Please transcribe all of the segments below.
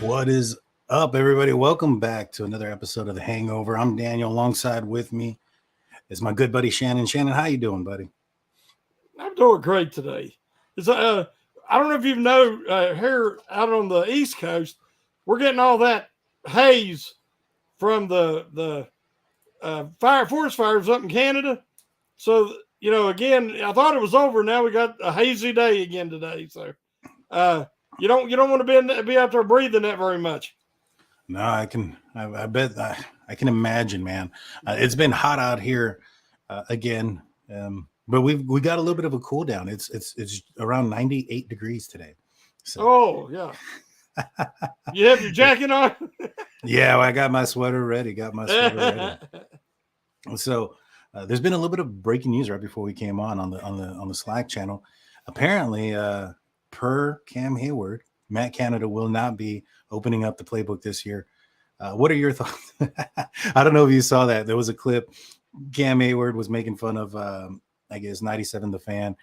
What is up, everybody? Welcome back to another episode of the Hangover. I'm Daniel. Alongside with me is my good buddy Shannon. Shannon, how you doing, buddy? I'm doing great today. It's I don't know if you know here out on the East Coast, we're getting all that haze from the forest fires up in Canada. So again, I thought it was over. Now we got a hazy day again today. So uh, you don't want to be out there breathing that very much. No, I can. I bet I can imagine, man. It's been hot out here again, but we got a little bit of a cool down. It's around 98 degrees today. So Oh yeah, you have your jacket on. yeah, well, I got my sweater ready. Got my sweater ready. So there's been a little bit of breaking news right before we came on the Slack channel. Apparently, per Cam Hayward, Matt Canada will not be opening up the playbook this year. What are your thoughts? I don't know if you saw that. There was a clip. Cam Hayward was making fun of, I guess, 97 the fan,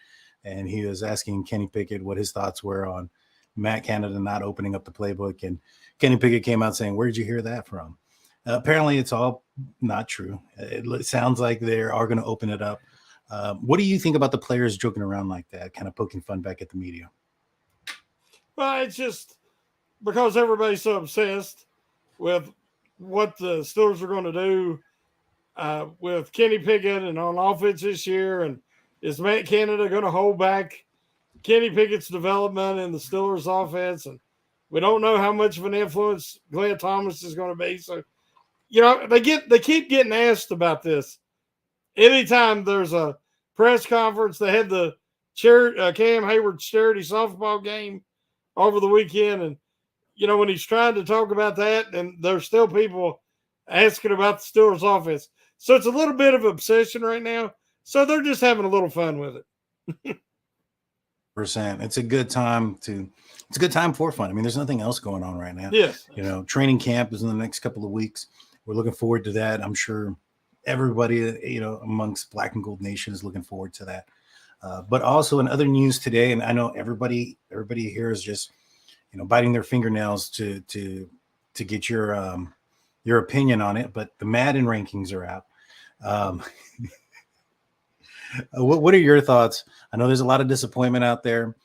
and he was asking Kenny Pickett what his thoughts were on Matt Canada not opening up the playbook. And Kenny Pickett came out saying, "Where did you hear that from?" Apparently, it's all not true. It sounds like they are going to open it up. What do you think about the players joking around like that, kind of poking fun back at the media? Well, it's just because everybody's so obsessed with what the Steelers are going to do with Kenny Pickett and on offense this year, and is Matt Canada going to hold back Kenny Pickett's development in the Steelers offense? And we don't know how much of an influence Glenn Thomas is going to be. So, they keep getting asked about this. Anytime there's a press conference, they had the Cam Hayward charity softball game over the weekend, and when he's trying to talk about that, and there's still people asking about the Steelers offense. So it's a little bit of obsession right now. So they're just having a little fun with it. Percent. It's a good time for fun. I mean, there's nothing else going on right now. Yes. Training camp is in the next couple of weeks. We're looking forward to that. I'm sure everybody, amongst Black and Gold Nation is looking forward to that. But also in other news today, and I know everybody here is just, biting their fingernails to get your opinion on it. But the Madden rankings are out. What are your thoughts? I know there's a lot of disappointment out there.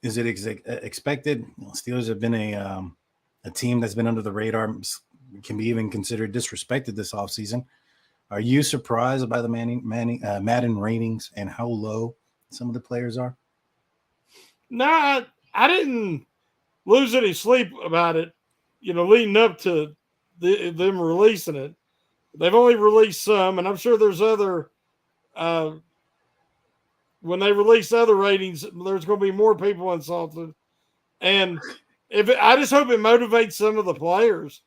Is it expected? Steelers have been a team that's been under the radar, can be even considered disrespected this offseason. Are you surprised by the Madden ratings and how low some of the players are? No, I didn't lose any sleep about it, leading up to them releasing it. They've only released some, and I'm sure there's other when they release other ratings, there's going to be more people insulted. And I just hope it motivates some of the players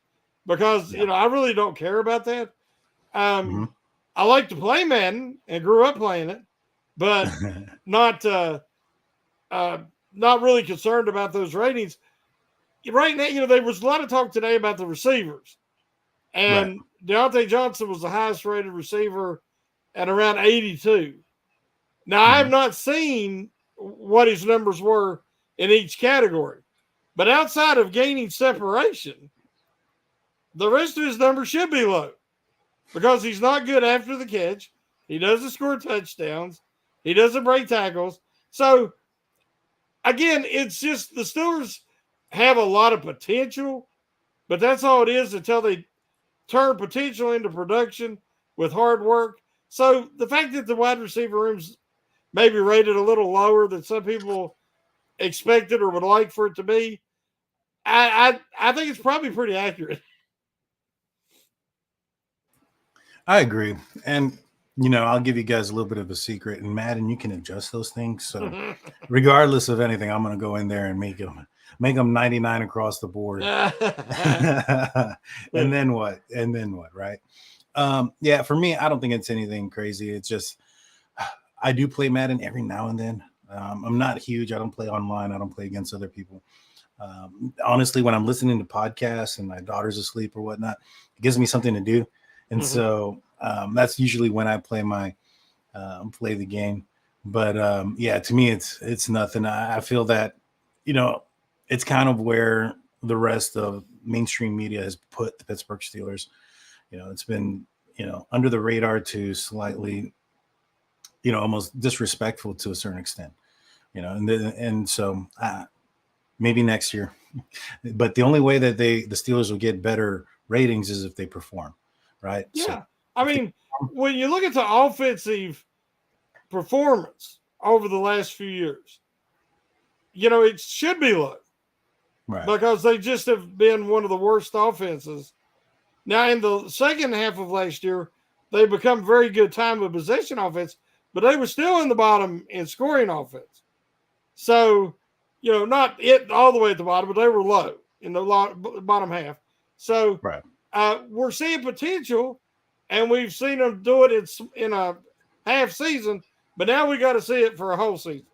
because, I really don't care about that. I like to play Madden and grew up playing it, but not really concerned about those ratings. Right now, there was a lot of talk today about the receivers. And Deontay Johnson was the highest rated receiver at around 82. Now, I have not seen what his numbers were in each category. But outside of gaining separation, the rest of his numbers should be low because he's not good after the catch. He doesn't score touchdowns. He doesn't break tackles. So, again, it's just the Steelers have a lot of potential, but that's all it is until they turn potential into production with hard work. So the fact that the wide receiver room's maybe rated a little lower than some people expected or would like for it to be, I think it's probably pretty accurate. I agree. And, I'll give you guys a little bit of a secret. In Madden, you can adjust those things. So regardless of anything, I'm going to go in there and make them 99 across the board. And then what? Right? Yeah, for me, I don't think it's anything crazy. It's just I do play Madden every now and then. I'm not huge. I don't play online. I don't play against other people. Honestly, when I'm listening to podcasts and my daughter's asleep or whatnot, it gives me something to do. And so that's usually when I play play the game. But yeah, to me, it's nothing. I feel that, it's kind of where the rest of mainstream media has put the Pittsburgh Steelers. It's been, under the radar to slightly, almost disrespectful to a certain extent, and so maybe next year. But the only way that the Steelers will get better ratings is if they perform, right? Yeah. So, I mean, when you look at the offensive performance over the last few years, it should be low. Right. Because they just have been one of the worst offenses. Now, in the second half of last year, they become very good time of possession offense, but they were still in the bottom in scoring offense. So, not it all the way at the bottom, but they were low in the bottom half. So, right. We're seeing potential, and we've seen them do it in a half season, but now we got to see it for a whole season.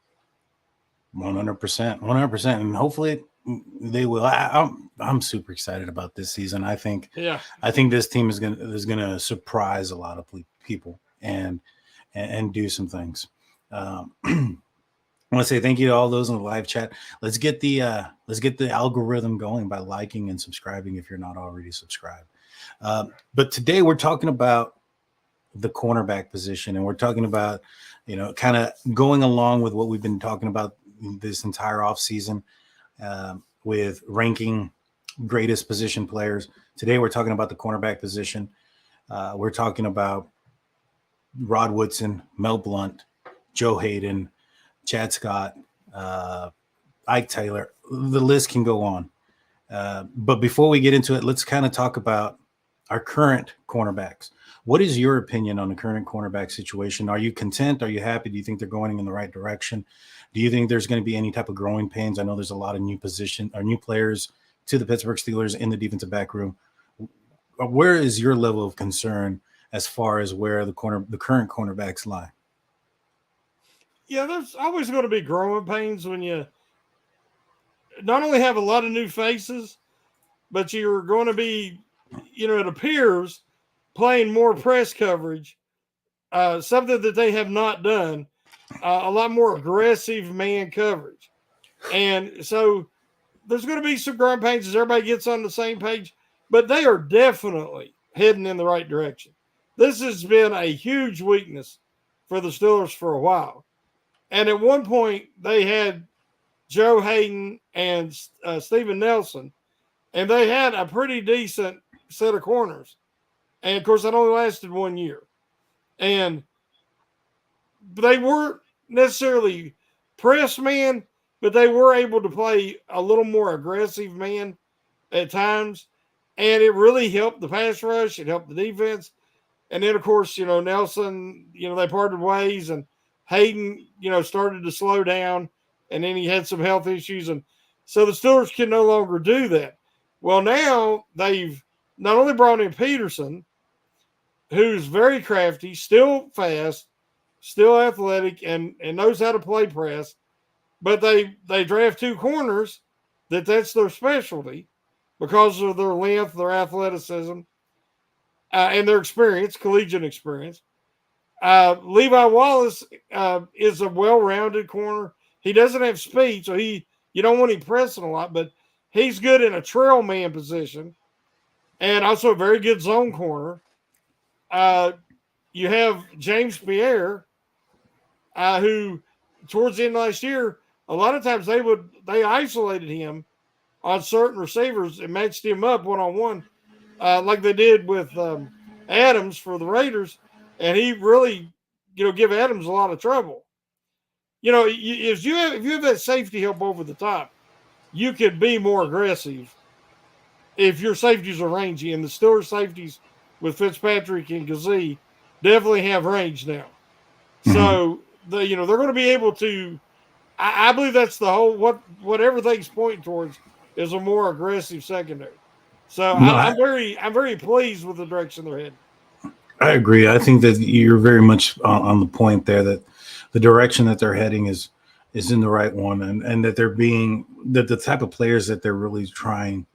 100%, and hopefully they will. I'm super excited about this season. I think this team is gonna surprise a lot of people and do some things. I want to say thank you to all those in the live chat. Let's get the algorithm going by liking and subscribing if you're not already subscribed. But today we're talking about the cornerback position, and we're talking about kind of going along with what we've been talking about this entire offseason with ranking greatest position players. Today we're talking about the cornerback position. We're talking about Rod Woodson, Mel Blount, Joe Hayden, Chad Scott, Ike Taylor. The list can go on. But before we get into it, let's kind of talk about our current cornerbacks. What is your opinion on the current cornerback situation? Are you content? Are you happy? Do you think they're going in the right direction? Do you think there's going to be any type of growing pains? I know there's a lot of new players to the Pittsburgh Steelers in the defensive back room. Where is your level of concern as far as where the current cornerbacks lie? Yeah, there's always going to be growing pains when you not only have a lot of new faces, but you're going to be, it appears, playing more press coverage, something that they have not done, a lot more aggressive man coverage. And so there's going to be some growing pains as everybody gets on the same page, but they are definitely heading in the right direction. This has been a huge weakness for the Steelers for a while. And at one point, they had Joe Hayden and Steven Nelson, and they had a pretty decent set of corners. And, of course, that only lasted 1 year. And they weren't necessarily press man, but they were able to play a little more aggressive man at times. And it really helped the pass rush. It helped the defense. And then, of course, Nelson, they parted ways, and Hayden, started to slow down, and then he had some health issues. And so the Steelers can no longer do that. Well, now they've not only brought in Peterson, who's very crafty, still fast, still athletic, and knows how to play press, but they draft two corners that's their specialty because of their length, their athleticism, and their experience, collegiate experience. Levi Wallace is a well-rounded corner. He doesn't have speed, so you don't want him pressing a lot, but he's good in a trail man position and also a very good zone corner. You have James Pierre, who towards the end of last year, a lot of times they isolated him on certain receivers and matched him up one-on-one, like they did with Adams for the Raiders, and he really, give Adams a lot of trouble. If you have that safety help over the top, you could be more aggressive if your safeties are rangy, and the Steelers safeties with Fitzpatrick and Gazee definitely have range now. Mm-hmm. So they're going to be able to. I believe that's the whole what everything's pointing towards is a more aggressive secondary. So I'm very pleased with the direction they're heading. I agree. I think that you're very much on the point there that the direction that they're heading is in the right one, and that they're being that the type of players that they're really trying.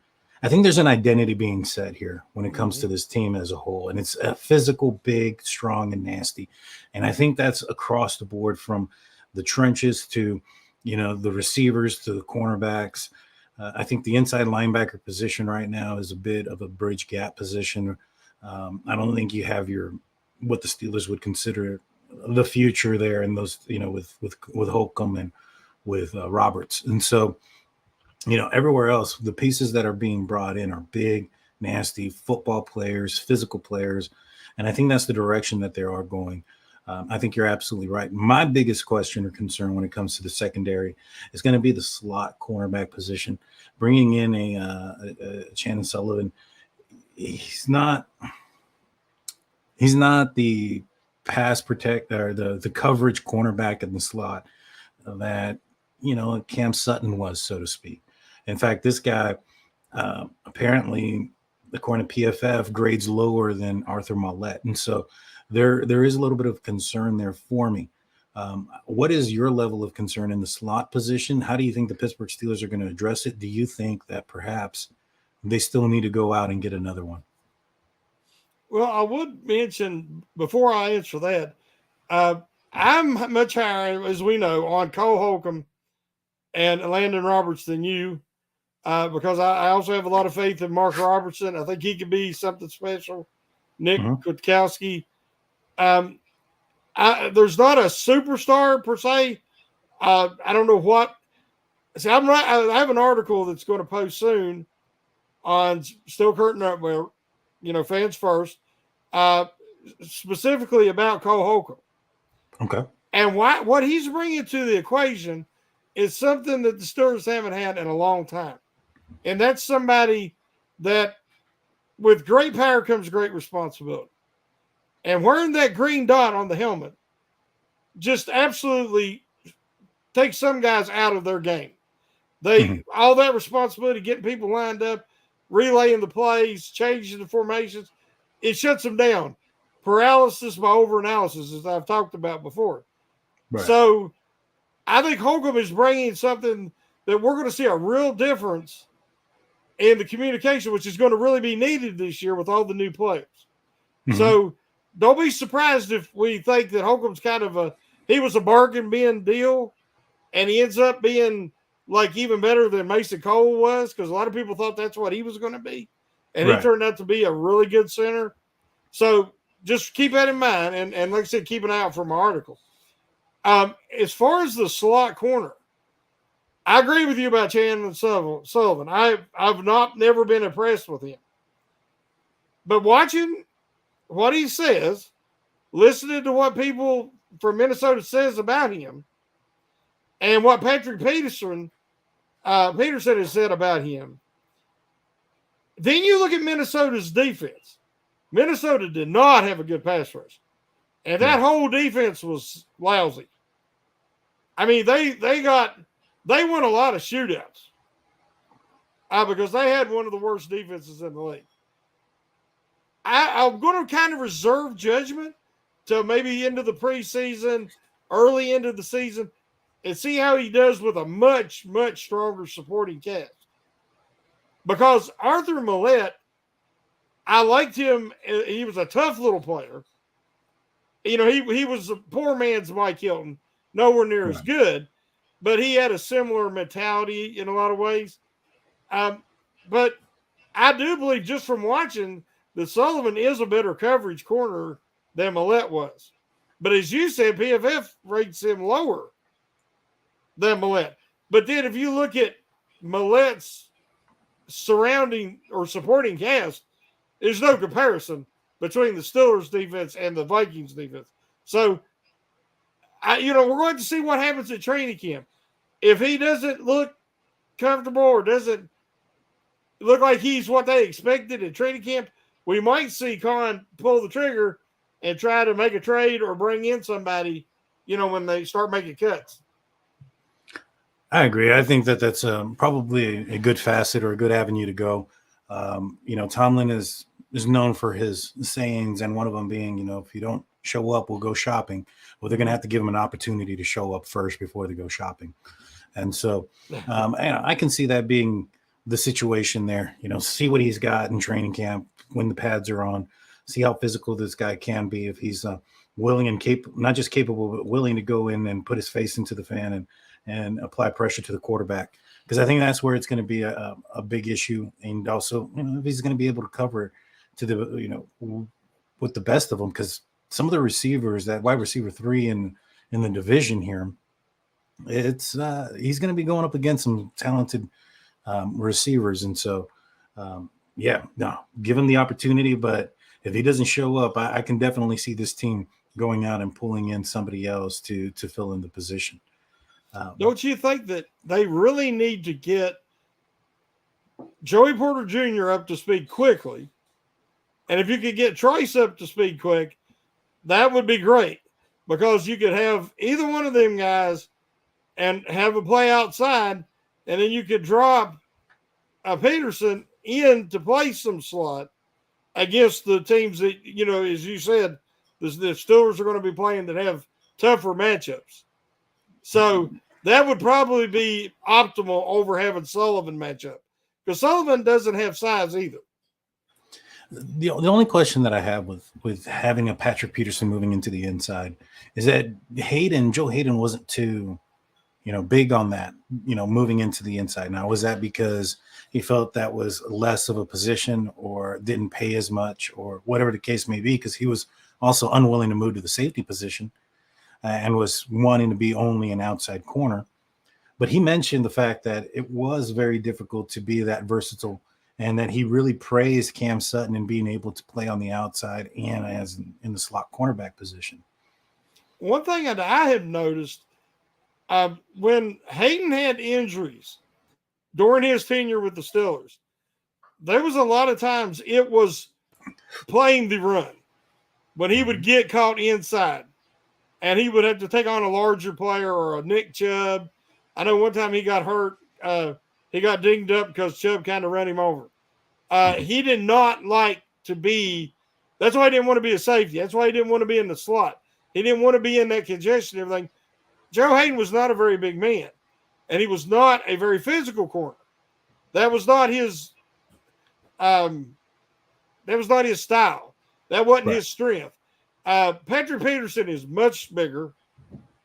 I think there's an identity being set here when it comes to this team as a whole, and it's a physical, big, strong, and nasty. And I think that's across the board from the trenches to, the receivers to the cornerbacks. I think the inside linebacker position right now is a bit of a bridge gap position. I don't think you have what the Steelers would consider the future there, and those with Holcomb and with Roberts, and so everywhere else the pieces that are being brought in are big, nasty football players, physical players, and I think that's the direction that they are going. I think you're absolutely right. My biggest question or concern when it comes to the secondary is going to be the slot cornerback position. Bringing in a Shannon Sullivan, he's not the pass protect or the coverage cornerback in the slot that Cam Sutton was, so to speak. In fact, this guy apparently, according to PFF, grades lower than Arthur Mollett, and so there is a little bit of concern there for me. What is your level of concern in the slot position? How do you think the Pittsburgh Steelers are going to address it? Do you think that perhaps they still need to go out and get another one? Well, I would mention before I answer that, I'm much higher, as we know, on Cole Holcomb and Landon Roberts than you, because I also have a lot of faith in Mark Robertson. I think he could be something special. Nick Kwiatkowski. There's not a superstar per se. I don't know what. See, I have an article that's going to post soon on Still Curtain Upwell, Fans First, specifically about Cole Holcomb. Okay. And what he's bringing to the equation is something that the Steelers haven't had in a long time. And that's somebody that with great power comes great responsibility. And wearing that green dot on the helmet just absolutely takes some guys out of their game. All that responsibility, getting people lined up, relaying the plays, changing the formations, it shuts them down. Paralysis by overanalysis, as I've talked about before. Right. So I think Holcomb is bringing something that we're going to see a real difference in the communication, which is going to really be needed this year with all the new players. So don't be surprised if we think that Holcomb's he was a bargain bin deal, and he ends up being like even better than Mason Cole was, because a lot of people thought that's what he was going to be. And he turned out to be a really good center. So just keep that in mind. And like I said, keep an eye out for my article. As far as the slot corner, I agree with you about Shannon Sullivan. I've never been impressed with him. But watching what he says, listening to what people from Minnesota says about him, and what Patrick Peterson has said about him, then you look at Minnesota's defense. Minnesota did not have a good pass rush. And that whole defense was lousy. I mean, they won a lot of shootouts because they had one of the worst defenses in the league. I'm going to kind of reserve judgment till maybe into the preseason, early into the season, and see how he does with a much, much stronger supporting cast. Because Arthur Mollett, I liked him. He was a tough little player. He was a poor man's Mike Hilton, nowhere near as good, but he had a similar mentality in a lot of ways. But I do believe, just from watching, that Sullivan is a better coverage corner than Mollett was. But as you said, PFF rates him lower than Mollett. But then if you look at Mollett's surrounding or supporting cast, there's no comparison between the Steelers defense and the Vikings defense. So, we're going to see what happens at training camp. If he doesn't look comfortable or doesn't look like he's what they expected at training camp, we might see Khan pull the trigger and try to make a trade or bring in somebody, when they start making cuts. I agree. I think that's probably a good facet or a good avenue to go. Tomlin is known for his sayings, and one of them being, if you don't show up, we'll go shopping. Well, they're going to have to give him an opportunity to show up first before they go shopping. And so I can see that being the situation there. See what he's got in training camp when the pads are on, see how physical this guy can be, if he's willing and capable, not just capable, but willing to go in and put his face into the fan and apply pressure to the quarterback, because I think that's where it's going to be a big issue. And also, if he's going to be able to cover to the, with the best of them, because some of the receivers, that wide receiver 3 in the division here, it's he's going to be going up against some talented receivers. And so, give him the opportunity. But if he doesn't show up, I can definitely see this team going out and pulling in somebody else to fill in the position. Don't you think that they really need to get Joey Porter Jr. up to speed quickly? And if you could get Trice up to speed quick, that would be great, because you could have either one of them guys and have a play outside, and then you could drop Peterson in to play some slot against the teams that, as you said, the Steelers are going to be playing that have tougher matchups. So that would probably be optimal over having Sullivan match up, because Sullivan doesn't have size either. The only question that I have with having a Patrick Peterson moving into the inside is that Joe Hayden wasn't too, big on that, moving into the inside. Now, was that because he felt that was less of a position or didn't pay as much, or whatever the case may be, because he was also unwilling to move to the safety position and was wanting to be only an outside corner? But he mentioned the fact that it was very difficult to be that versatile, and that he really praised Cam Sutton and being able to play on the outside and as in the slot cornerback position. One thing that I have noticed, when Hayden had injuries during his tenure with the Steelers, there was a lot of times it was playing the run when he would get caught inside, and he would have to take on a larger player or a Nick Chubb. I know one time he got hurt. He got dinged up because Chubb kind of ran him over. He did not like to be – that's why he didn't want to be a safety. That's why he didn't want to be in the slot. He didn't want to be in that congestion and everything. Joe Hayden was not a very big man, and he was not a very physical corner. That was not his style. That wasn't his strength. Patrick Peterson is much bigger,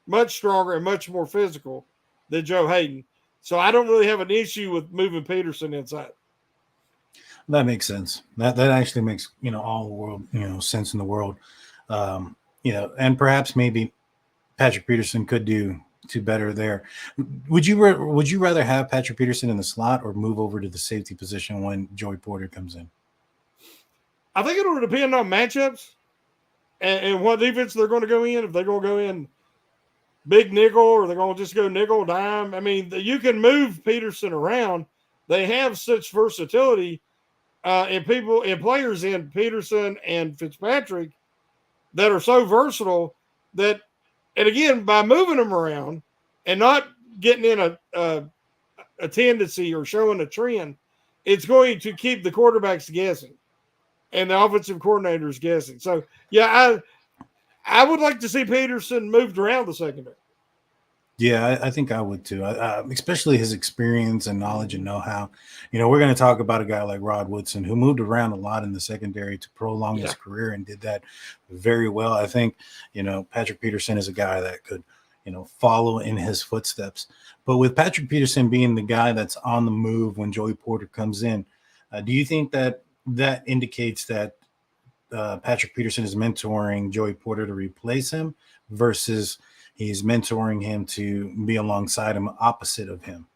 much stronger, and much more physical than Joe Hayden. So I don't really have an issue with moving Peterson inside. That makes sense. That actually makes, all the world, sense in the world. And perhaps maybe Patrick Peterson could do better there. Would you rather have Patrick Peterson in the slot or move over to the safety position when Joey Porter comes in? I think it will depend on matchups and what defense they're going to go in. If they're going to go in big nickel, or they're going to just go nickel dime. I mean, you can move Peterson around. They have such versatility and players in Peterson and Fitzpatrick that are so versatile that, and again, by moving them around and not getting in a tendency or showing a trend, it's going to keep the quarterbacks guessing and the offensive coordinators guessing. So, yeah, I would like to see Peterson moved around the secondary. Yeah, I think I would too, especially his experience and knowledge and know-how. We're going to talk about a guy like Rod Woodson, who moved around a lot in the secondary to prolong his career and did that very well. I think, Patrick Peterson is a guy that could, follow in his footsteps. But with Patrick Peterson being the guy that's on the move when Joey Porter comes in, do you think that indicates that Patrick Peterson is mentoring Joey Porter to replace him versus he's mentoring him to be alongside him, opposite of him?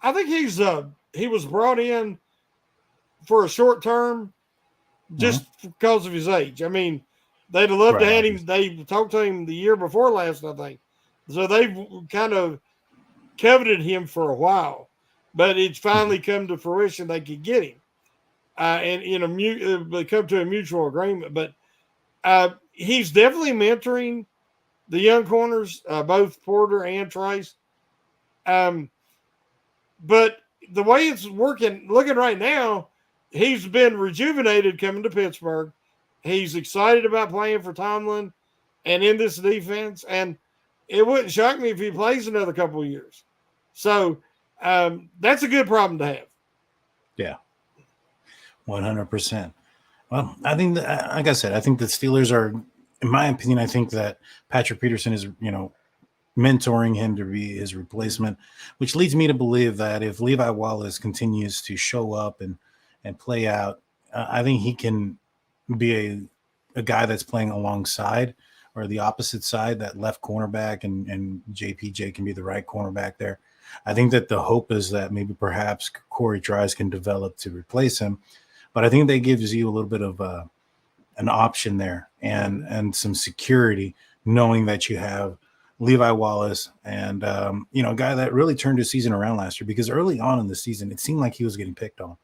I think he was brought in for a short term just because of his age. I mean, they'd have loved to have him. They talked to him the year before last, I think. So they've kind of coveted him for a while, but it's finally come to fruition they could get him. And they come to a mutual agreement. But he's definitely mentoring the young corners, both Porter and Trice. But the way it's looking right now, he's been rejuvenated coming to Pittsburgh. He's excited about playing for Tomlin and in this defense. And it wouldn't shock me if he plays another couple of years. So that's a good problem to have. Yeah, 100%. Well, I think that, like I said, I think the Steelers are, in my opinion, I think that Patrick Peterson is, mentoring him to be his replacement, which leads me to believe that if Levi Wallace continues to show up and play out, I think he can be a guy that's playing alongside or the opposite side, that left cornerback, and JPJ can be the right cornerback there. I think that the hope is that maybe perhaps Corey Trice can develop to replace him, but I think that gives you a little bit of an option there and some security, knowing that you have Levi Wallace and a guy that really turned his season around last year, because early on in the season it seemed like he was getting picked on,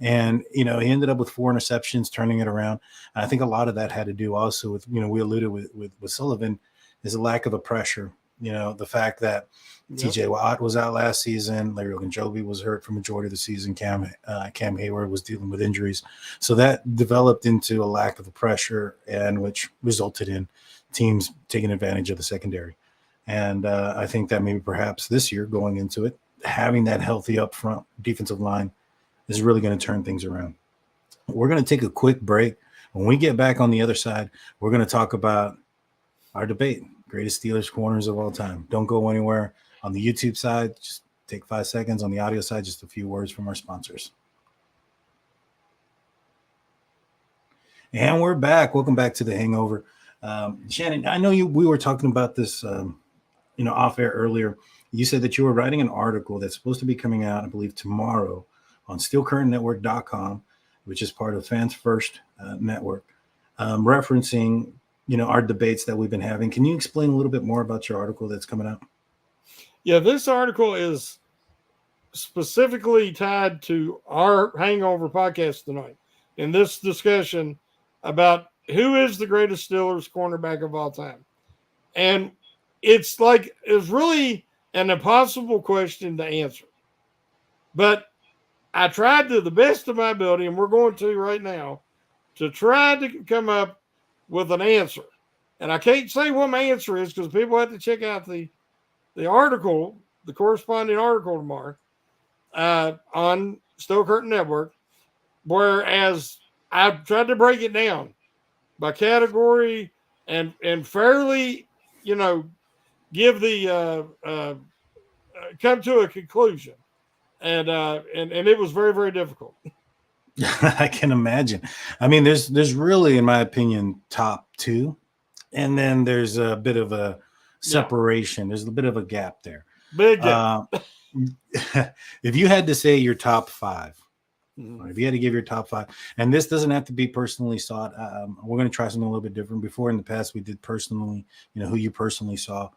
and he ended up with 4 interceptions, turning it around. And I think a lot of that had to do also with we alluded with Sullivan, is a lack of a pressure. The fact that TJ Watt was out last season, Larry Ogunjobi was hurt for majority of the season, Cam Hayward was dealing with injuries, so that developed into a lack of the pressure, and which resulted in teams taking advantage of the secondary. And I think that maybe perhaps this year, going into it, having that healthy up front defensive line is really going to turn things around. We're going to take a quick break. When we get back on the other side, we're going to talk about our debate, greatest Steelers corners of all time. Don't go anywhere. On the YouTube side, just take 5 seconds. On the audio side, just a few words from our sponsors. And we're back. Welcome back to the Hangover. Shannon, I know we were talking about this off air earlier. You said that you were writing an article that's supposed to be coming out, I believe, tomorrow on SteelCurtainNetwork.com, which is part of Fans First Network, referencing our debates that we've been having. Can you explain a little bit more about your article that's coming out? Yeah, this article is specifically tied to our Hangover podcast tonight. In this discussion about who is the greatest Steelers cornerback of all time. And it's really an impossible question to answer. But I tried to the best of my ability, and we're going to right now, to try to come up with an answer. And I can't say what my answer is because people have to check out the article, the corresponding article tomorrow on Steel Curtain Network, whereas I've tried to break it down by category and fairly, give the come to a conclusion. And it was very, very difficult. I can imagine. I mean, there's really, in my opinion, top 2, and then there's a bit of a separation. There's a bit of a gap there. Big gap. If you had to say your top 5, if you had to give your top 5, and this doesn't have to be personally sought, we're going to try something a little bit different. Before in the past, we did personally, who you personally saw.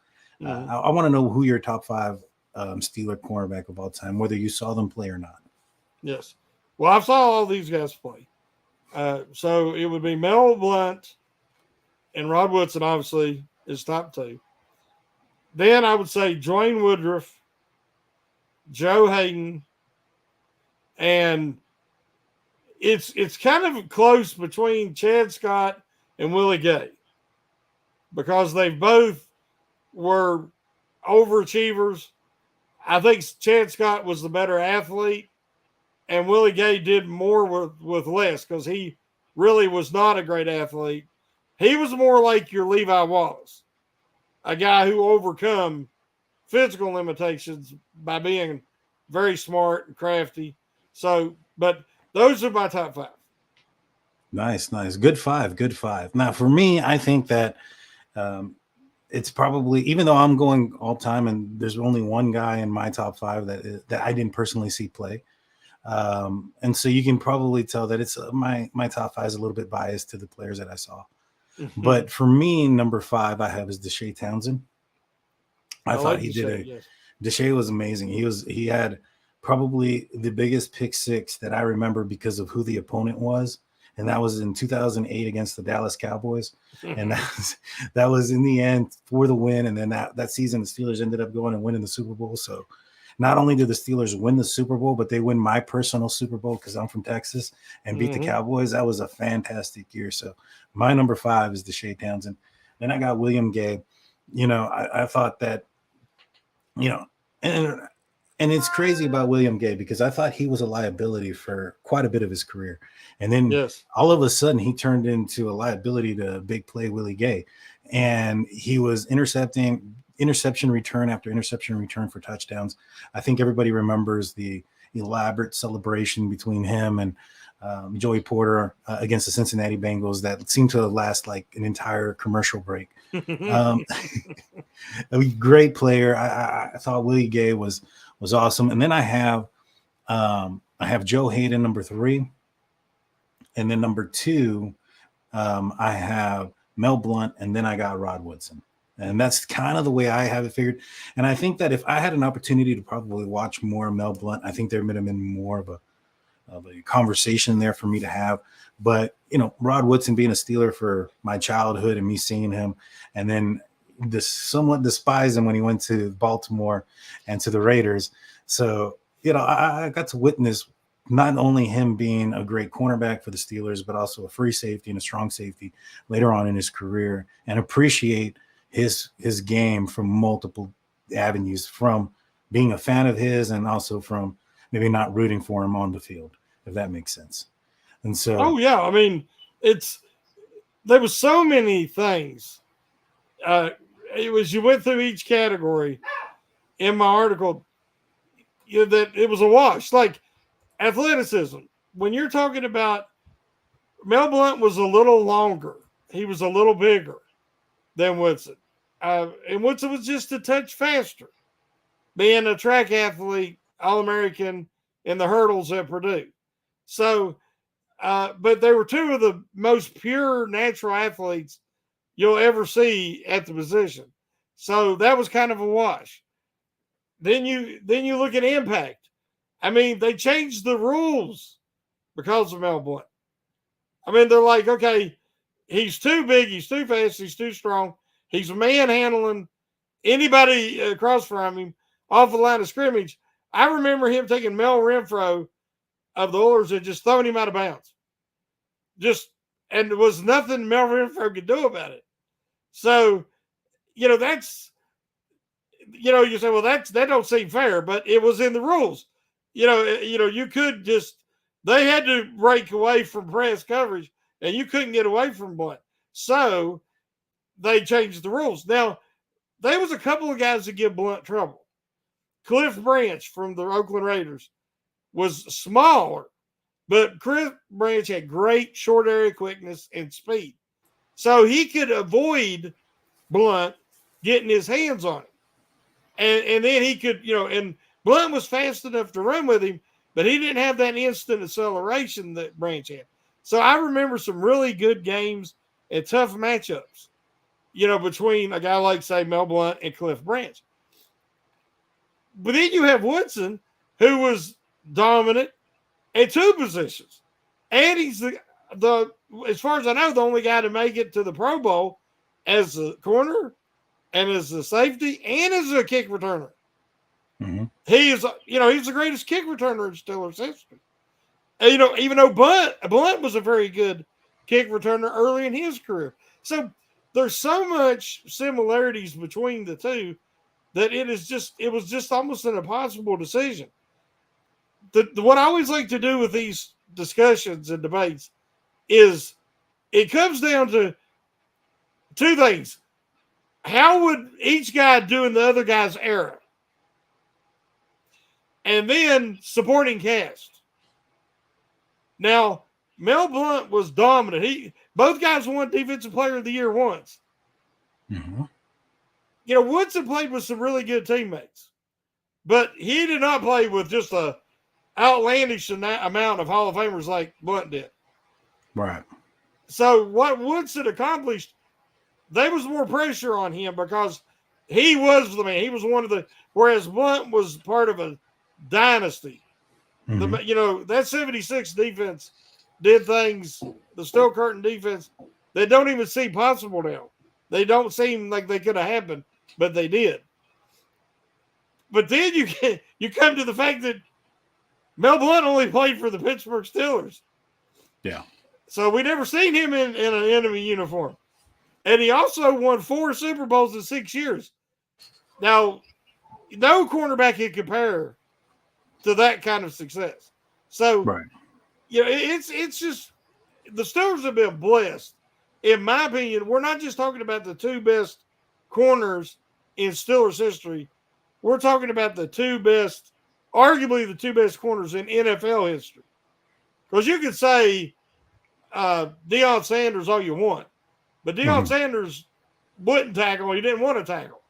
I want to know who your top 5 Steeler cornerback of all time, whether you saw them play or not. Yes. Well, I saw all these guys play. So it would be Mel Blount and Rod Woodson, obviously, is top 2. Then I would say Dwayne Woodruff, Joe Hayden, and it's kind of close between Chad Scott and Willie Gay because they both were overachievers. I think Chad Scott was the better athlete, and Willie Gay did more with less because he really was not a great athlete. He was more like your Levi Wallace, a guy who overcome physical limitations by being very smart and crafty. So, but those are my top 5. Nice. Good 5. Now, for me, I think that it's probably, even though I'm going all time and there's only one guy in my top 5 that I didn't personally see play. And so you can probably tell that it's my top 5 is a little bit biased to the players that I saw. But for me, number 5 I have is Deshae Townsend. I thought he did it. Deshae was amazing. He had probably the biggest pick 6 that I remember because of who the opponent was. And that was in 2008 against the Dallas Cowboys. And that was in the end for the win. And then that season, the Steelers ended up going and winning the Super Bowl. So not only did the Steelers win the Super Bowl, but they win my personal Super Bowl because I'm from Texas and beat the Cowboys. That was a fantastic year. So my number 5 is Deshae Townsend. Then I got William Gay. I thought that, and it's crazy about William Gay because I thought he was a liability for quite a bit of his career. And then all of a sudden he turned into a liability to big play Willie Gay. And he was intercepting interception return after interception return for touchdowns. I think everybody remembers the elaborate celebration between him and Joey Porter against the Cincinnati Bengals that seemed to last like an entire commercial break. A great player. I thought Willie Gay was awesome. And then I have Joe Hayden, number 3. And then number 2, I have Mel Blount, and then I got Rod Woodson. And that's kind of the way I have it figured. And I think that if I had an opportunity to probably watch more Mel Blount, I think there would have been more of a conversation there for me to have. But, Rod Woodson being a Steeler for my childhood and me seeing him, and then somewhat despise him when he went to Baltimore and to the Raiders. So, I got to witness not only him being a great cornerback for the Steelers, but also a free safety and a strong safety later on in his career, and appreciate his game from multiple avenues, from being a fan of his and also from maybe not rooting for him on the field, if that makes sense. And so, oh yeah, I mean, there was so many things. You went through each category in my article, that it was a wash. Like athleticism, when you're talking about Mel Blount was a little longer, he was a little bigger than Woodson, and Woodson was just a touch faster, being a track athlete, All-American in the hurdles at Purdue. So, but they were 2 of the most pure natural athletes you'll ever see at the position. So that was kind of a wash. Then you look at impact. I mean, they changed the rules because of Mel Blount. I mean, they're like, okay, he's too big, he's too fast, he's too strong, he's manhandling anybody across from him off the line of scrimmage. I remember him taking Mel Renfro of the Oilers and just throwing him out of bounds. And there was nothing Mel Renfro could do about it. So, that's, you say, well, that don't seem fair, but it was in the rules. You could they had to break away from press coverage, and you couldn't get away from Blount. So they changed the rules. Now, there was a couple of guys that give Blount trouble. Cliff Branch from the Oakland Raiders was smaller, but Cliff Branch had great short area quickness and speed. So he could avoid Blount getting his hands on him. And then he could, and Blount was fast enough to run with him, but he didn't have that instant acceleration that Branch had. So I remember some really good games and tough matchups, between a guy like, say, Mel Blount and Cliff Branch. But then you have Woodson, who was dominant at 2 positions. And he's the as far as I know, the only guy to make it to the Pro Bowl as a corner and as a safety and as a kick returner. Mm-hmm. He is, he's the greatest kick returner in Steelers history. And, even though Blount was a very good kick returner early in his career. So there's so much similarities between the 2 that it was just almost an impossible decision. What I always like to do with these discussions and debates is it comes down to 2 things. How would each guy do in the other guy's era? And then supporting cast. Now, Mel Blount was dominant. Both guys won Defensive Player of the Year once. Mm-hmm. Woodson played with some really good teammates, but he did not play with just a outlandish amount of Hall of Famers like Blount did. Right. So what Woodson accomplished, there was more pressure on him because he was the man. He was one of the, whereas Blount was part of a dynasty. Mm-hmm. That 76 defense did things, the Steel Curtain defense, that don't even seem possible now. They don't seem like they could have happened, but they did. But then you come to the fact that Mel Blount only played for the Pittsburgh Steelers. Yeah. So we never seen him in an enemy uniform. And he also won 4 Super Bowls in 6 years. Now, no cornerback can compare to that kind of success. So, right. It's just the Steelers have been blessed. In my opinion, we're not just talking about the 2 best corners in Steelers history, we're talking about arguably the two best corners in NFL history. Because you could say Deion Sanders all you want, but Deion Sanders wouldn't tackle. He didn't want to tackle.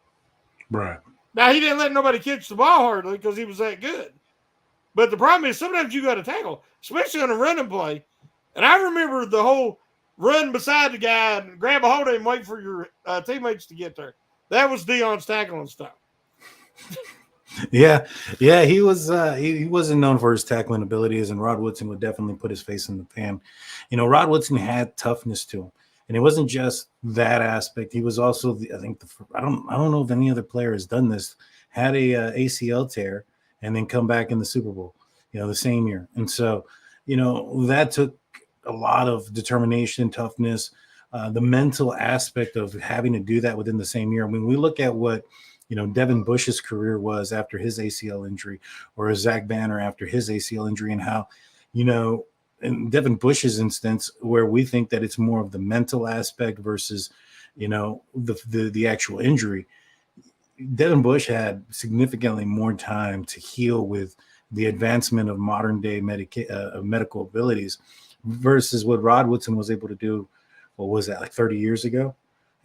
Right. Now, he didn't let nobody catch the ball hardly because he was that good. But the problem is sometimes you got to tackle, especially on a running play. And I remember the whole run beside the guy and grab a hold of him, wait for your teammates to get there. That was Deion's tackling style. Yeah, he was he wasn't known for his tackling abilities, and Rod Woodson would definitely put his face in the pan. You know, Rod Woodson had toughness to him, and it wasn't just that aspect. He was also I don't know if any other player has done this, had a ACL tear and then come back in the Super Bowl, you know, the same year. And so, you know, that took a lot of determination, toughness, the mental aspect of having to do that within the same year. I mean, we look at what, you know, Devin Bush's career was after his ACL injury, or Zach Banner after his ACL injury, and how, you know, in Devin Bush's instance, where we think that it's more of the mental aspect versus, you know, the actual injury. Devin Bush had significantly more time to heal with the advancement of modern day medical abilities versus what Rod Woodson was able to do. What was that, like 30 years ago?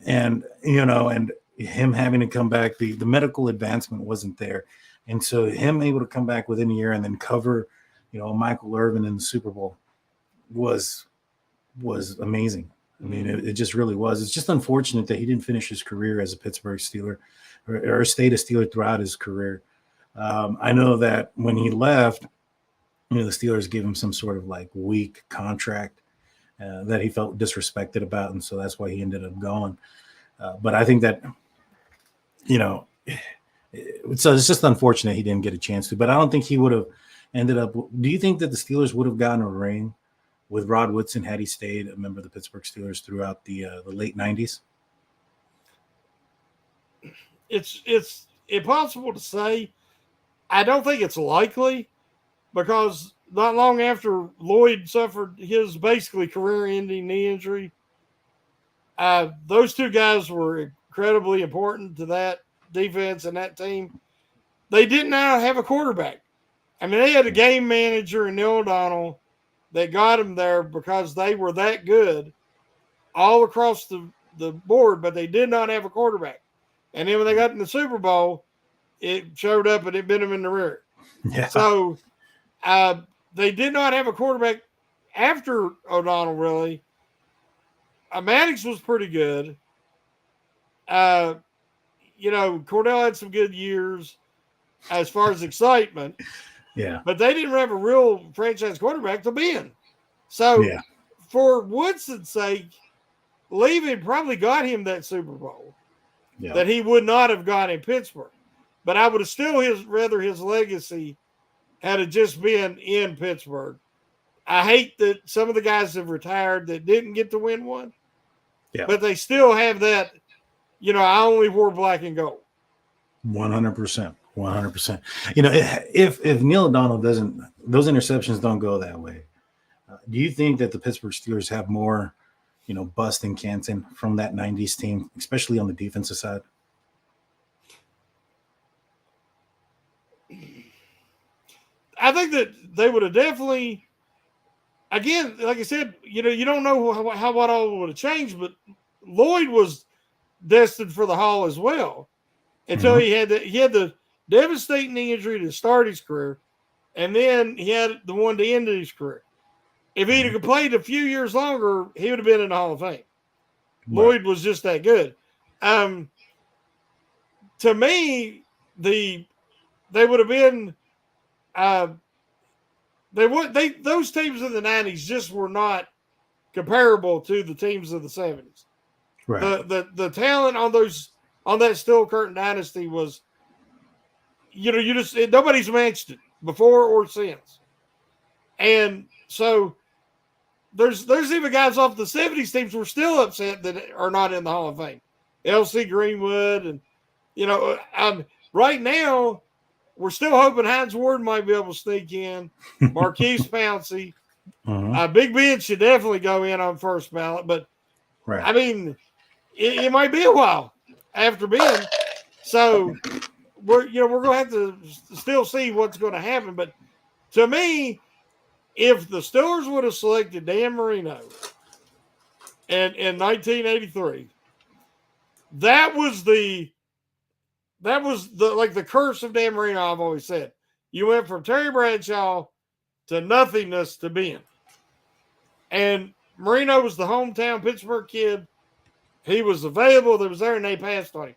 And, you know, and him having to come back, the medical advancement wasn't there. And so him able to come back within a year and then cover, you know, Michael Irvin in the Super Bowl was amazing. I mean, it just really was. It's just unfortunate that he didn't finish his career as a Pittsburgh Steeler or stayed a Steeler throughout his career. I know that when he left, you know, the Steelers gave him some sort of like weak contract that he felt disrespected about. And so that's why he ended up going. But I think that, you know, so it's just unfortunate he didn't get a chance to, but I don't think he would have ended up. Do you think that the Steelers would have gotten a ring with Rod Woodson had he stayed a member of the Pittsburgh Steelers throughout the late 90s? It's impossible to say. I don't think it's likely because not long after Lloyd suffered his basically career-ending knee injury, those two guys were incredibly important to that defense and that team. They did not have a quarterback. I mean, they had a game manager in Neil O'Donnell that got them there because they were that good all across the board, but they did not have a quarterback. And then when they got in the Super Bowl, it showed up and it bit them in the rear. Yeah. So they did not have a quarterback after O'Donnell, really. Maddox was pretty good. You know, Cordell had some good years as far as excitement. Yeah. But they didn't have a real franchise quarterback to be in. So for Woodson's sake, leaving probably got him that Super Bowl that he would not have got in Pittsburgh. But I would have still rather his legacy had it just been in Pittsburgh. I hate that some of the guys have retired that didn't get to win one. Yeah. But they still have that, you know, I only wore black and gold. 100%. 100%. You know, if Neil O'Donnell doesn't, those interceptions don't go that way. Do you think that the Pittsburgh Steelers have more, you know, bust in Canton from that 90s team, especially on the defensive side? I think that they would have definitely, again, like I said, you know, you don't know how what all would have changed, but Lloyd was destined for the Hall as well until he had the devastating injury to start his career, and then he had the one to end his career. If he'd have played a few years longer, he would have been in the Hall of Fame. Right. Lloyd was just that good. To me, they would have been. Those teams in the 90s just were not comparable to the teams of the 70s. Right. The talent on that Steel Curtain dynasty was, you know, nobody's matched it before or since. And so there's even guys off the 70s teams who are still upset that are not in the Hall of Fame. L.C. Greenwood and, you know, right now we're still hoping Hines Ward might be able to sneak in. Marquise Pouncey. Big Ben should definitely go in on first ballot, but I mean, it might be a while after Ben. So we're going to have to still see what's going to happen. But to me, if the Steelers would have selected Dan Marino in 1983, that was the like the curse of Dan Marino. I've always said, you went from Terry Bradshaw to nothingness to Ben. And Marino was the hometown Pittsburgh kid. He was available. They was there, and they passed on him.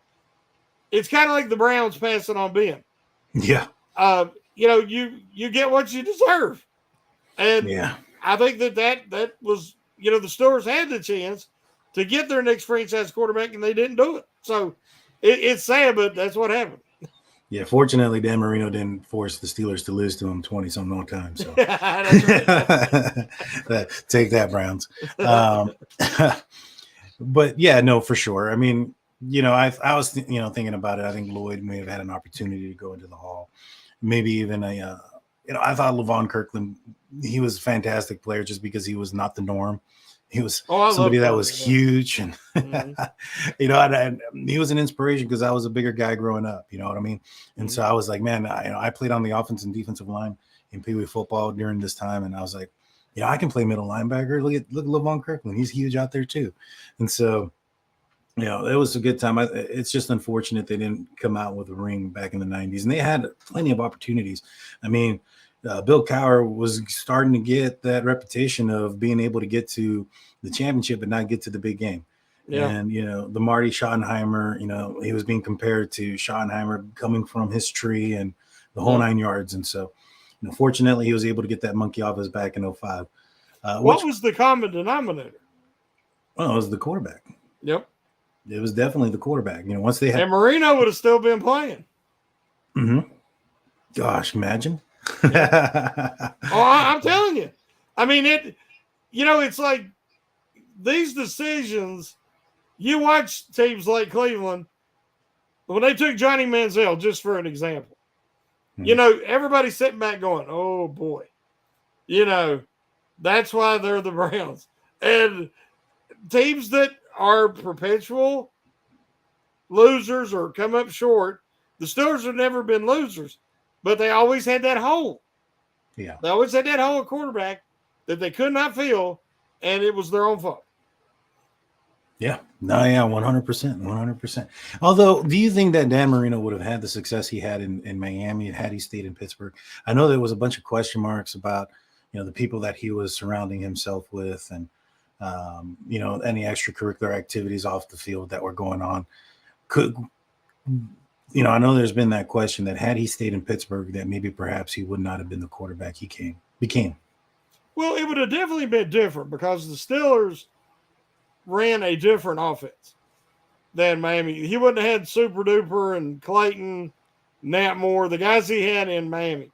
It's kind of like the Browns passing on Ben. Yeah. You get what you deserve. And yeah. I think that was, the Steelers had the chance to get their next franchise quarterback, and they didn't do it. So it's sad, but that's what happened. Yeah, fortunately, Dan Marino didn't force the Steelers to lose to him 20-some more times. So take that, Browns. But yeah, no, for sure. I mean, I was thinking about it. I think Lloyd may have had an opportunity to go into the Hall. Maybe even I thought Levon Kirkland, he was a fantastic player just because he was not the norm. He was somebody that was huge, and and he was an inspiration because I was a bigger guy growing up. You know what I mean? And so I was like, man, I played on the offense and defensive line in Pee Wee football during this time, and I was like, I can play middle linebacker. Look at Levon Kirkland; he's huge out there too. And so, it was a good time. It's just unfortunate they didn't come out with a ring back in the '90s, and they had plenty of opportunities. I mean, Bill Cowher was starting to get that reputation of being able to get to the championship but not get to the big game. Yeah. And, the Marty Schottenheimer, he was being compared to Schottenheimer coming from his tree and the whole 9 yards. And so, fortunately, he was able to get that monkey off his back in 2005. What was the common denominator? Well, it was the quarterback. Yep. It was definitely the quarterback. Once they had. And Marino would have still been playing. Mm-hmm. Gosh, imagine. I'm telling you. I mean, it's like these decisions. You watch teams like Cleveland when they took Johnny Manziel, just for an example. Everybody's sitting back going, "Oh boy," that's why they're the Browns. And teams that are perpetual losers or come up short, the Steelers have never been losers. But they always had that hole. Yeah. They always had that hole at quarterback that they could not fill, and it was their own fault. Yeah. No, yeah, 100%. 100%. Although, do you think that Dan Marino would have had the success he had in Miami had he stayed in Pittsburgh? I know there was a bunch of question marks about, the people that he was surrounding himself with and, any extracurricular activities off the field that were going on. I know there's been that question that had he stayed in Pittsburgh, that maybe perhaps he would not have been the quarterback he became. Well, it would have definitely been different because the Steelers ran a different offense than Miami. He wouldn't have had Super Duper and Clayton, Nat Moore, the guys he had in Miami.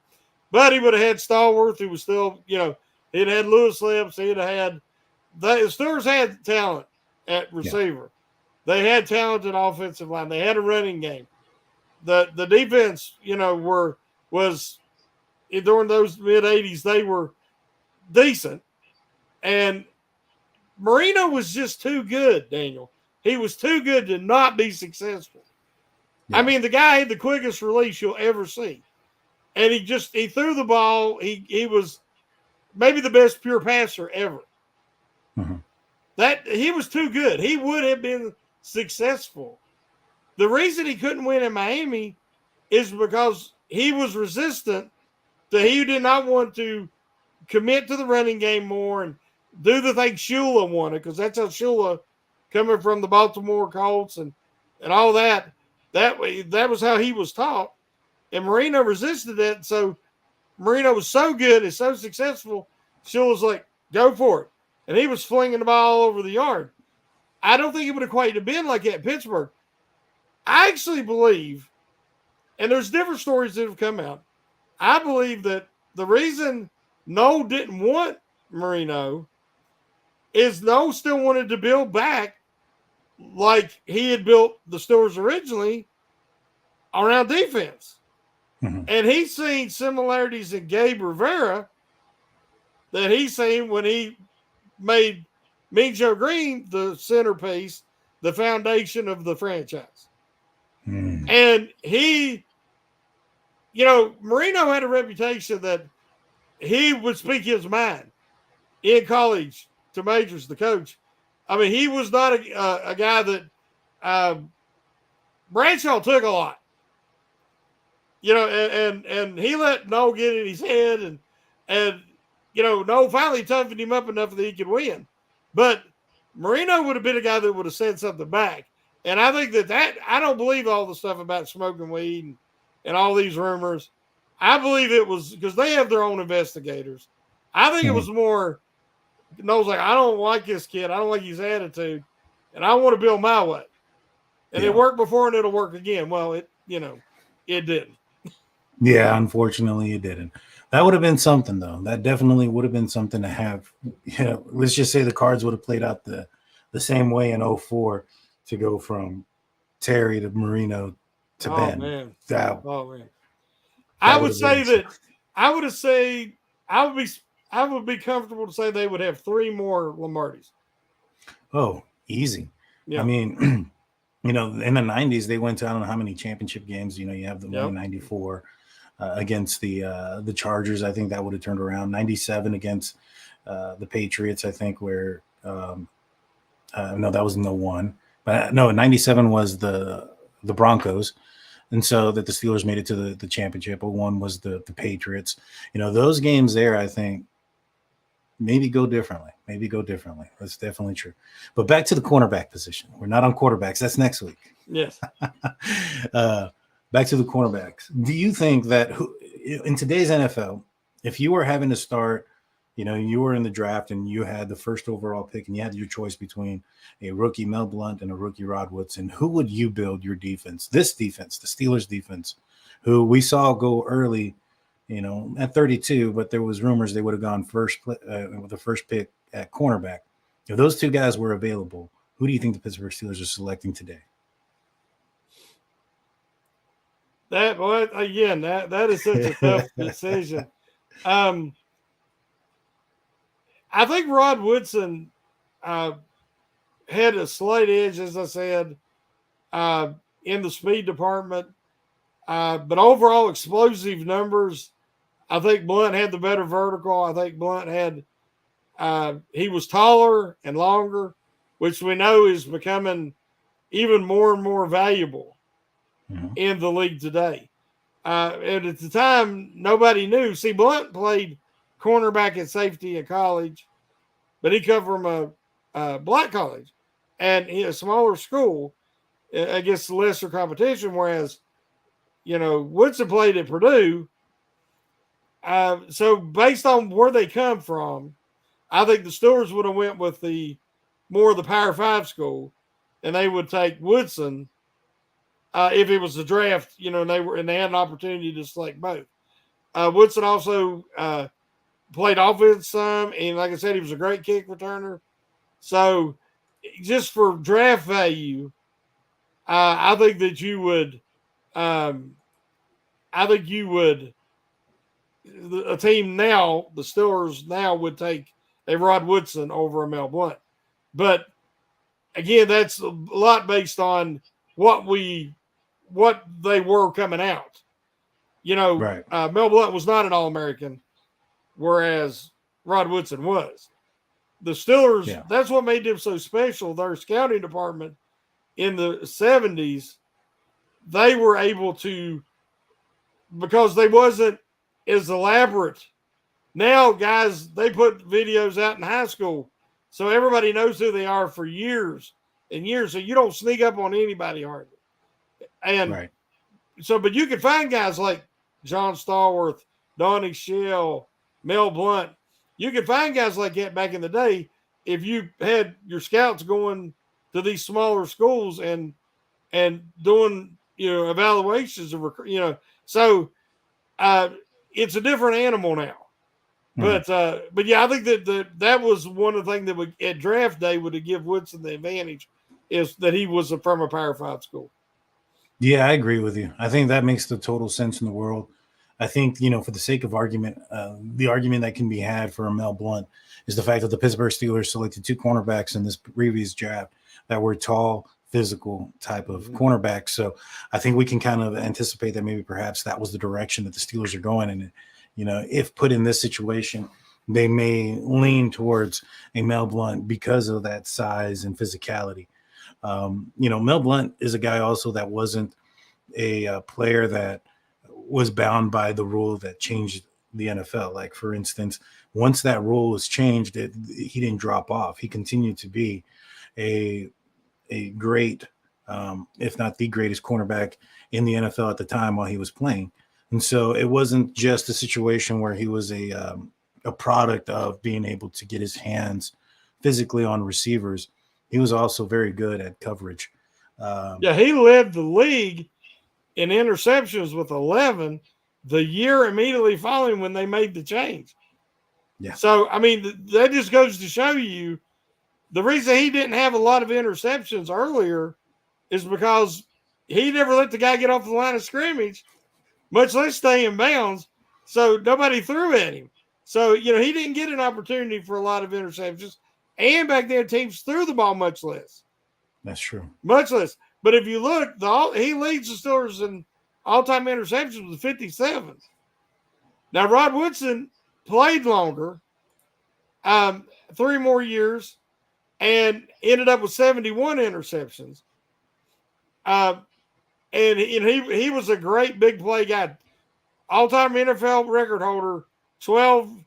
But he would have had Stallworth, who was still, he'd had Lewis Lips. He'd have had – the Steelers had talent at receiver. Yeah. They had talent at offensive line. They had a running game. The defense, was during those mid-'80s, they were decent. And Marino was just too good, Daniel. He was too good to not be successful. Yeah. I mean, the guy had the quickest release you'll ever see. And he threw the ball. He was maybe the best pure passer ever. Mm-hmm. He was too good. He would have been successful. The reason he couldn't win in Miami is because he was resistant he did not want to commit to the running game more and do the thing Shula wanted, because that's how Shula, coming from the Baltimore Colts and all that was how he was taught. And Marino resisted that. So Marino was so good and so successful, Shula's like, go for it. And he was flinging the ball all over the yard. I don't think it would have quite been like that in Pittsburgh. I actually believe, and there's different stories that have come out, I believe that the reason Noel didn't want Marino is Noel still wanted to build back like he had built the Steelers originally around defense. Mm-hmm. And he's seen similarities in Gabe Rivera that he's seen when he made Mean Joe Green the centerpiece, the foundation of the franchise. And he, Marino had a reputation that he would speak his mind in college to majors, the coach. I mean, he was not a guy that Bradshaw took a lot, and he let Noel get in his head, and Noel finally toughened him up enough that he could win. But Marino would have been a guy that would have said something back. And I think that I don't believe all the stuff about smoking weed and all these rumors. I believe it was because they have their own investigators. I think it was more, Noel's like, I don't like this kid. I don't like his attitude. And I want to build my way. And it worked before and it'll work again. Well, it didn't. Yeah, unfortunately it didn't. That would have been something, though. That definitely would have been something to have. Let's just say the Cards would have played out the same way in 2004 to go from Terry to Marino to Ben. Man. Man. I would be comfortable to say they would have 3 more Lombardis. Oh, easy. Yeah. I mean, in the 90s, they went to I don't know how many championship games. You have the one in 94 against the Chargers. I think that would have turned around. 97 against the Patriots, I think, where no, that was no one. But no, 97 was the Broncos. And so that the Steelers made it to the championship. 01 was the Patriots. Those games there, I think, maybe go differently. That's definitely true. But back to the cornerback position. We're not on quarterbacks. That's next week. Yes. Back to the cornerbacks. Do you think that in today's NFL, if you were having to start, you were in the draft and you had the first overall pick and you had your choice between a rookie Mel Blount and a rookie Rod Woodson, who would you build your defense? This defense, the Steelers defense, who we saw go early, at 32, but there was rumors they would have gone with the first pick at cornerback. If those 2 guys were available, who do you think the Pittsburgh Steelers are selecting today? That is such a tough decision. I think Rod Woodson had a slight edge, as I said, in the speed department. But overall explosive numbers, I think Blount had the better vertical. I think Blount had he was taller and longer, which we know is becoming even more and more valuable in the league today. And at the time, nobody knew. See, Blount played cornerback at safety in college, but he come from a black college and a smaller school against lesser competition, whereas Woodson played at Purdue. So based on where they come from, I think the Steelers would have went with more of the Power 5 school, and they would take Woodson if it was a draft, and they had an opportunity to select both. Woodson also played offense some, and like I said, he was a great kick returner. So just for draft value, I think that you would a team now, the Steelers now would take a Rod Woodson over a Mel Blount. But again, that's a lot based on what they were coming out. Right. Mel Blount was not an All-American, whereas Rod Woodson was. The Steelers, that's what made them so special. Their scouting department in the 70s, they were able to, because they wasn't as elaborate. Now, guys, they put videos out in high school, so everybody knows who they are for years and years. So you don't sneak up on anybody hardly. And so, but you can find guys like John Stallworth, Donnie Shell, Mel Blount. You can find guys like that back in the day if you had your scouts going to these smaller schools and doing evaluations of so it's a different animal now. But yeah, I think that was one of the things that at draft day would give Woodson the advantage is that he was from a Power 5 school. Yeah, I agree with you. I think that makes the total sense in the world. I think, for the sake of argument, the argument that can be had for a Mel Blount is the fact that the Pittsburgh Steelers selected 2 cornerbacks in this previous draft that were tall, physical type of cornerback. So I think we can kind of anticipate that maybe perhaps that was the direction that the Steelers are going. And, if put in this situation, they may lean towards a Mel Blount because of that size and physicality. Mel Blount is a guy also that wasn't a player that was bound by the rule that changed the NFL. Like, for instance, once that rule was changed, he didn't drop off. He continued to be a great, if not the greatest cornerback in the NFL at the time while he was playing. And so it wasn't just a situation where he was a product of being able to get his hands physically on receivers. He was also very good at coverage. He led the league in interceptions with 11 the year immediately following when they made the change. Yeah. So, I mean, that just goes to show you the reason he didn't have a lot of interceptions earlier is because he never let the guy get off the line of scrimmage, much less stay in bounds. So nobody threw at him. So, he didn't get an opportunity for a lot of interceptions. And back then, teams threw the ball much less. That's true. Much less. But if you look, he leads the Steelers in all-time interceptions with 57. Now, Rod Woodson played longer, 3 more years, and ended up with 71 interceptions. And he was a great big play guy. All-time NFL record holder, 12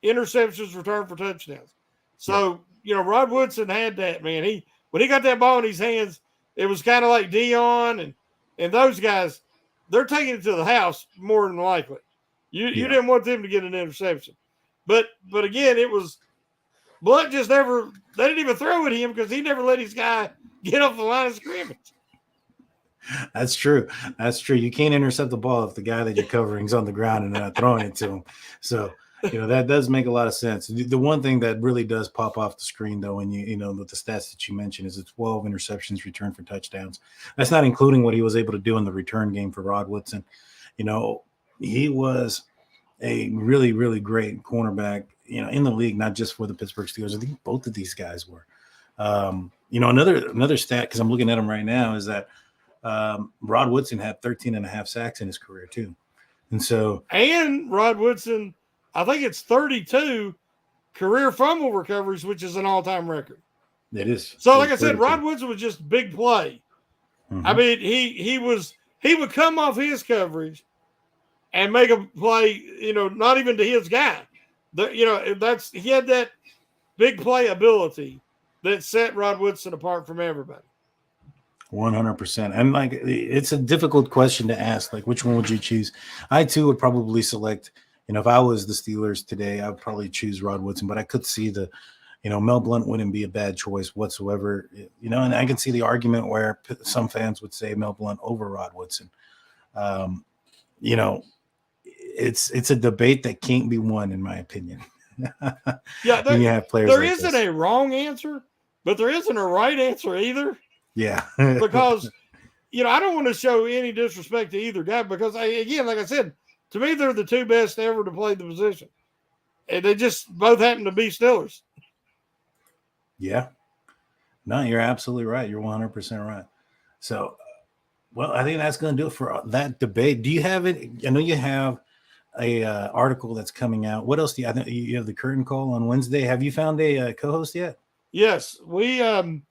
interceptions returned for touchdowns. So, Rod Woodson had that, man. When he got that ball in his hands, it was kind of like Dion and those guys, they're taking it to the house more than likely. You didn't want them to get an interception. But again, it was Blount just never – they didn't even throw at him because he never let his guy get off the line of scrimmage. That's true. That's true. You can't intercept the ball if the guy that you're covering is on the ground and not throwing it to him. So, that does make a lot of sense. The one thing that really does pop off the screen, though, when with the stats that you mentioned, is the 12 interceptions returned for touchdowns. That's not including what he was able to do in the return game for Rod Woodson. He was a really, really great cornerback, in the league, not just for the Pittsburgh Steelers. I think both of these guys were. Another stat, because I'm looking at him right now, is that Rod Woodson had 13 and a half sacks in his career, too. And Rod Woodson, I think it's 32 career fumble recoveries, which is an all-time record. It is. So, like I said, Rod Woodson was just big play. Mm-hmm. I mean, he would come off his coverage and make a play, not even to his guy. He had that big play ability that set Rod Woodson apart from everybody. 100%. And it's a difficult question to ask. Like, which one would you choose? I too would probably select, if I was the Steelers today, I would probably choose Rod Woodson, but I could see Mel Blount wouldn't be a bad choice whatsoever, and I can see the argument where some fans would say Mel Blount over Rod Woodson. It's a debate that can't be won, in my opinion. Yeah. You have players there like isn't this. a wrong answer, but there isn't a right answer either. Yeah. Because, I don't want to show any disrespect to either guy because, again, like I said, to me, they're the two best ever to play the position. And they just both happen to be Steelers. Yeah. No, you're absolutely right. You're 100% right. So, well, I think that's going to do it for that debate. Do you have it? I know you have a article that's coming out. What else do you? I think you have the curtain call on Wednesday. Have you found a co-host yet? Yes, we're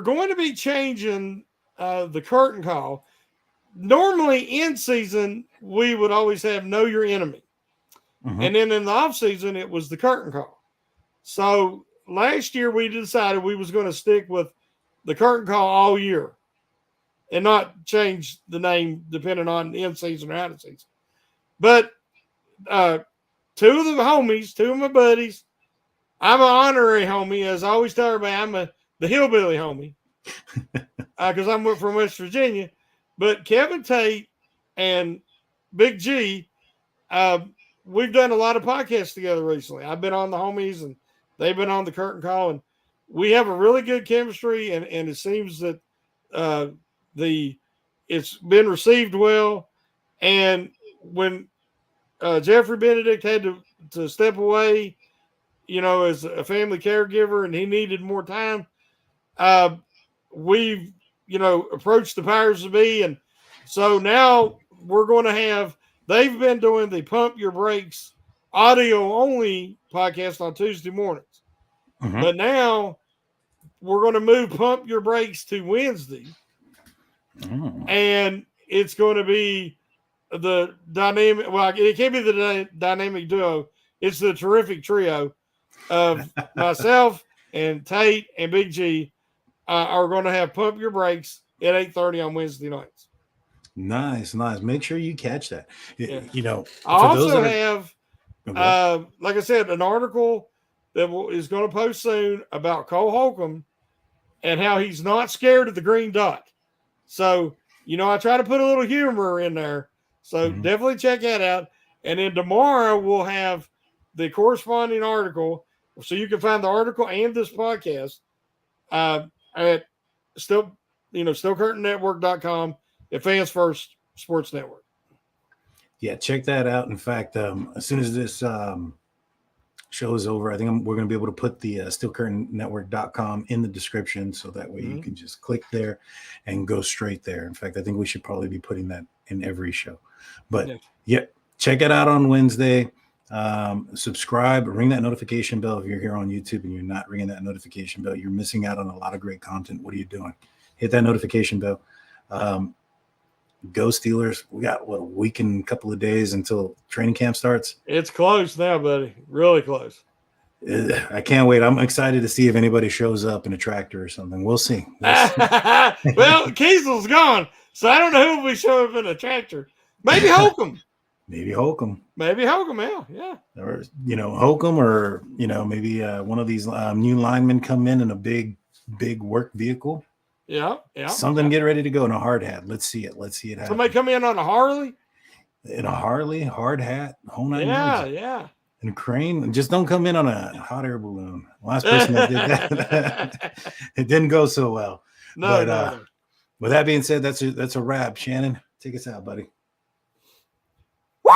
going to be changing the curtain call. Normally in season, we would always have Know Your Enemy. Mm-hmm. And then in the off season, it was the curtain call. So last year we decided we was going to stick with the curtain call all year and not change the name depending on in season or out of season. But two of the homies, two of my buddies, I'm an honorary homie. As I always tell everybody, I'm the hillbilly homie because I'm from West Virginia. But Kevin Tate and Big G, we've done a lot of podcasts together recently. I've been on the homies and they've been on the curtain call, and we have a really good chemistry. And it seems that it's been received well. And when Jeffrey Benedict had to step away, as a family caregiver, and he needed more time, we've, approached the powers to be. And so now we're going to have, they've been doing the Pump Your Brakes audio only podcast on Tuesday mornings. Mhm. But now we're going to move Pump Your Brakes to Wednesday. And it's going to be the dynamic. Well, it can't be the dynamic duo. It's the terrific trio of myself and Tate and Big G are going to have Pump Your Brakes at 8:30 on Wednesday nights. Nice. Make sure you catch that. Yeah. I also have, like I said, an article that is going to post soon about Cole Holcomb and how he's not scared of the green dot. So, I try to put a little humor in there. So definitely check that out. And then tomorrow we'll have the corresponding article. So you can find the article and this podcast at stillcurtainnetwork.com at Fans First Sports Network. Yeah, check that out. In fact, as soon as this show is over, I think we're going to be able to put the stillcurtainnetwork.com in the description, so that way you can just click there and go straight there. In fact, I think we should probably be putting that in every show. But check it out on Wednesday. Subscribe, ring that notification bell. If you're here on YouTube and you're not ringing that notification bell, you're missing out on a lot of great content. What are you doing? Hit that notification bell. Go Steelers. We got a week and a couple of days until training camp starts. It's close now, buddy. Really close. I can't wait. I'm excited to see if anybody shows up in a tractor or something. We'll see. Well, Kiesel's gone, so I don't know who will show up in a tractor. Maybe Holcomb. Maybe Holcomb. Yeah. Or, Holcomb, or, maybe one of these new linemen come in a big work vehicle. Yeah. Something get ready to go in a hard hat. Let's see it happen. Somebody come in on a Harley? In a Harley, hard hat, whole nine yards. Yeah. And a crane. Just don't come in on a hot air balloon. Last person that did that, it didn't go so well. No. With that being said, that's a wrap. Shannon, take us out, buddy. Woo!